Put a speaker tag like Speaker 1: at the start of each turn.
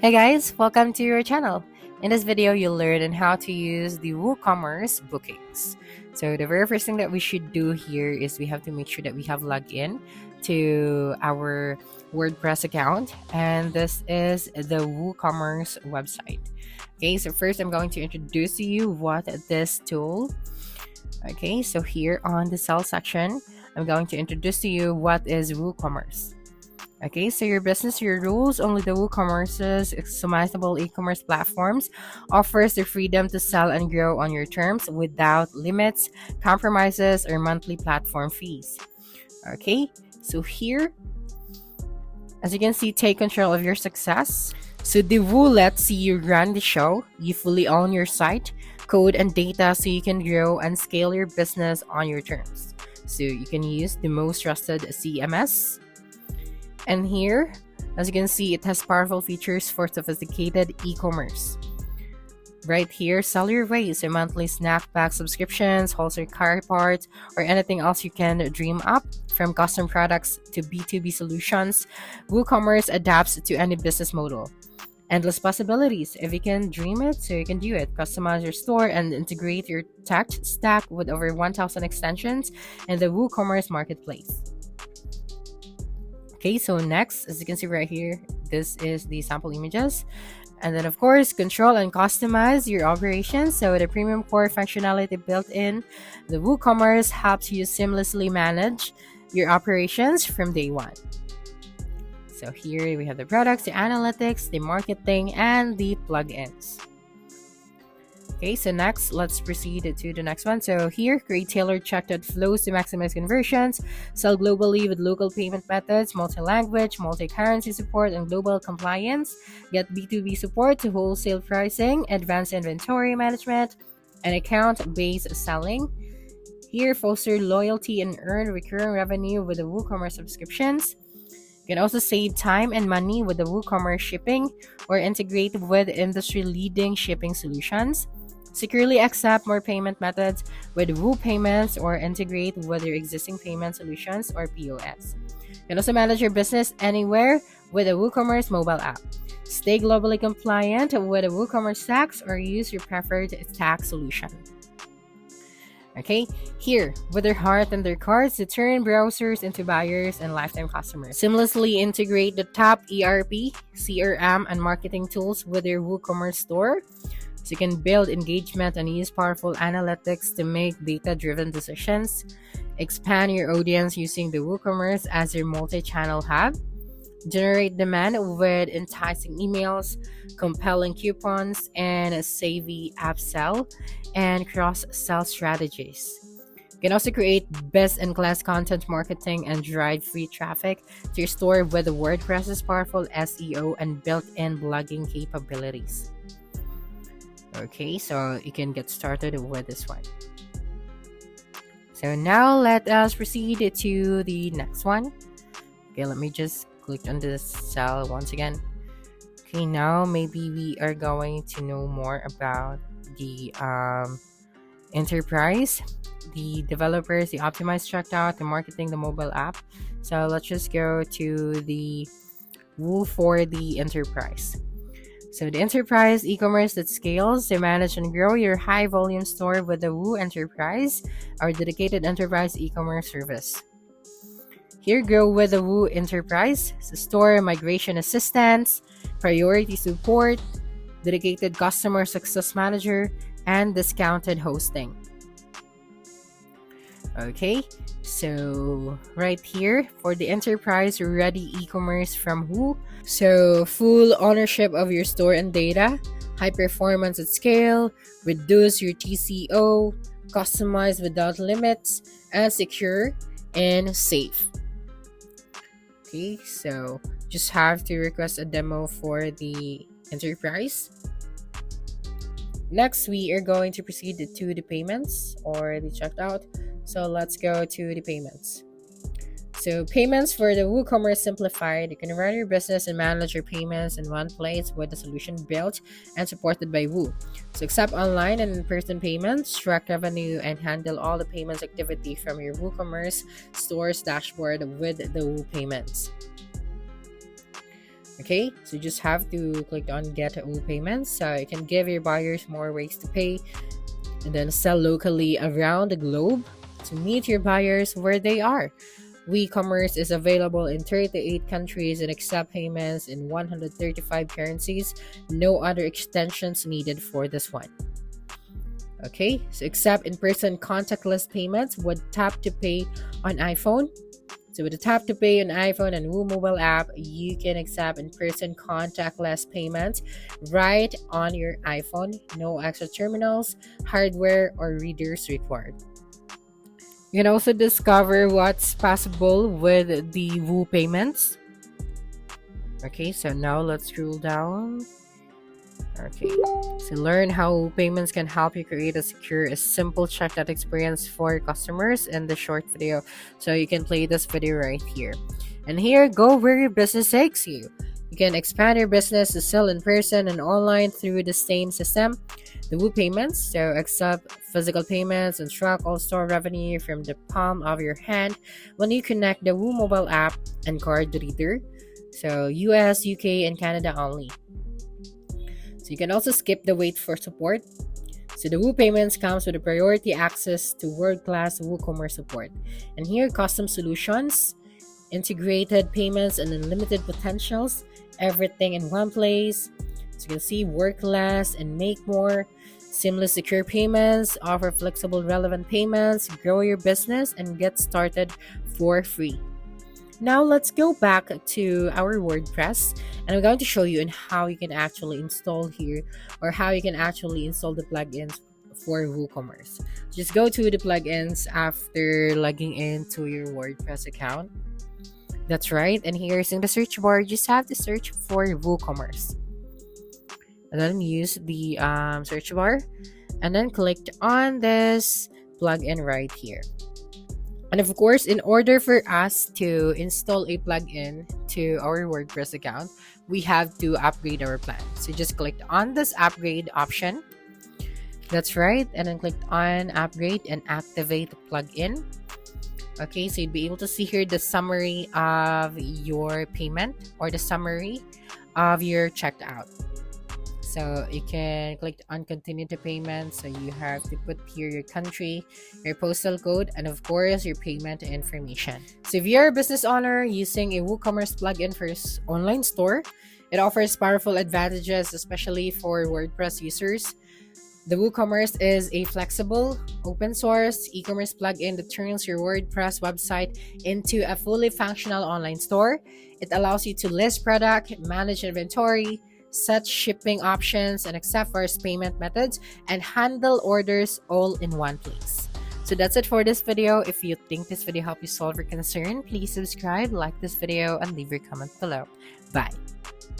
Speaker 1: Hey guys, welcome to your channel. In this video, you'll learn on how to use the WooCommerce Bookings. So the very first thing that we should do here is we have to make sure that we have logged in to our WordPress account, and this is the WooCommerce website. Okay, so first I'm going to introduce to you what this tool. Okay, so here on the sell section, I'm going to introduce to you what is WooCommerce. Okay, so your business, your rules. Only the WooCommerce's customizable e-commerce platforms offers the freedom to sell and grow on your terms without limits, compromises, or monthly platform fees. Okay, so here, as you can see, take control of your success. So the Woo lets you run the show. You fully own your site, code, and data so you can grow and scale your business on your terms. So you can use the most trusted CMS. And here, as you can see, it has powerful features for sophisticated e-commerce. Right here, sell your way, so monthly snack pack subscriptions, wholesale car parts, or anything else you can dream up. From custom products to B2B solutions, WooCommerce adapts to any business model. Endless possibilities. If you can dream it, so you can do it. Customize your store and integrate your tech stack with over 1,000 extensions in the WooCommerce marketplace. Okay, so next, as you can see right here, this is the sample images. And then, of course, control and customize your operations. So the premium core functionality built in, the WooCommerce helps you seamlessly manage your operations from day one. So here we have the products, the analytics, the marketing, and the plugins. Okay, so next, let's proceed to the next one. So here, create tailored checkout flows to maximize conversions, sell globally with local payment methods, multi-language, multi-currency support, and global compliance, get B2B support to wholesale pricing, advanced inventory management, and account-based selling. Here, foster loyalty and earn recurring revenue with the WooCommerce subscriptions. You can also save time and money with the WooCommerce shipping or integrate with industry-leading shipping solutions. Securely accept more payment methods with Woo Payments or integrate with your existing payment solutions or POS. You can also manage your business anywhere with a WooCommerce mobile app. Stay globally compliant with a WooCommerce tax or use your preferred tax solution. Okay, here, with their heart and their cards, to turn browsers into buyers and lifetime customers. Seamlessly integrate the top ERP, CRM, and marketing tools with your WooCommerce store. So you can build engagement and use powerful analytics to make data-driven decisions. Expand your audience using the WooCommerce as your multi-channel hub. Generate demand with enticing emails, compelling coupons, and savvy upsell and cross-sell strategies. You can also create best-in-class content marketing and drive free traffic to your store with the WordPress's powerful SEO and built-in blogging capabilities. Okay, so you can get started with this one. So now let us proceed to the next one. Okay, let me just click on this cell once again. Okay, now maybe we are going to know more about the enterprise, the developers, the optimized checkout, the marketing, the mobile app. So let's just go to the Woo for the enterprise. So the enterprise e-commerce that scales to manage and grow your high volume store with the Woo Enterprise, our dedicated enterprise e-commerce service. Here, grow with the Woo Enterprise, store migration assistance, priority support, dedicated customer success manager, and discounted hosting. Okay, so right here for the enterprise ready e-commerce from Woo. So full ownership of your store and data, high performance at scale, reduce your TCO, customize without limits, and secure and safe. Okay, so just have to request a demo for the enterprise. Next, we are going to proceed to the payments or the checkout. So let's go to the payments. So payments for the WooCommerce Simplified. You can run your business and manage your payments in one place with a solution built and supported by Woo. So accept online and in-person payments, track revenue, and handle all the payments activity from your WooCommerce store's dashboard with the Woo Payments. Okay, so you just have to click on get payments, so you can give your buyers more ways to pay and then sell locally around the globe to meet your buyers where they are. WooCommerce is available in 38 countries and accept payments in 135 currencies. No other extensions needed for this one. Okay, so accept in-person contactless payments with tap to pay on iPhone. So with the tap to pay on iPhone and Woo mobile app, you can accept in-person contactless payments right on your iPhone. No extra terminals, hardware, or readers required. You can also discover what's possible with the Woo payments. Okay, so now let's scroll down. Okay, so learn how payments can help you create a secure, a simple checkout experience for customers in the short video. So you can play this video right here. And here, go where your business takes you. You can expand your business to sell in person and online through the same system. The Woo payments, so accept physical payments and track all store revenue from the palm of your hand when you connect the Woo mobile app and card reader. So US, UK, and Canada only. So you can also skip the wait for support. So the Woo payments comes with a priority access to world-class WooCommerce support. And here, custom solutions, integrated payments, and unlimited potentials, everything in one place. So you can see work less and make more, seamless secure payments, offer flexible relevant payments, grow your business, and get started for free. Now let's go back to our WordPress, and I'm going to show you on how you can actually install here, or how you can actually install the plugins for WooCommerce. Just go to the plugins after logging into your WordPress account. That's right, and here's in the search bar, you just have to search for WooCommerce. And then use the search bar, and then click on this plugin right here. And of course, in order for us to install a plugin to our WordPress account, we have to upgrade our plan. So just click on this upgrade option. That's right. And then click on upgrade and activate the plugin. Okay, so you'd be able to see here the summary of your payment or the summary of your checked out. So you can click on continue to payment. So you have to put here your country, your postal code, and of course your payment information. So if you're a business owner using a WooCommerce plugin for your online store, it offers powerful advantages, especially for WordPress users. The WooCommerce is a flexible, open source e-commerce plugin that turns your WordPress website into a fully functional online store. It allows you to list product, manage inventory, set shipping options, and accept first payment methods, and handle orders all in one place. So that's it for this video. If you think this video helped you solve your concern, please subscribe, like this video, and leave your comment below. Bye.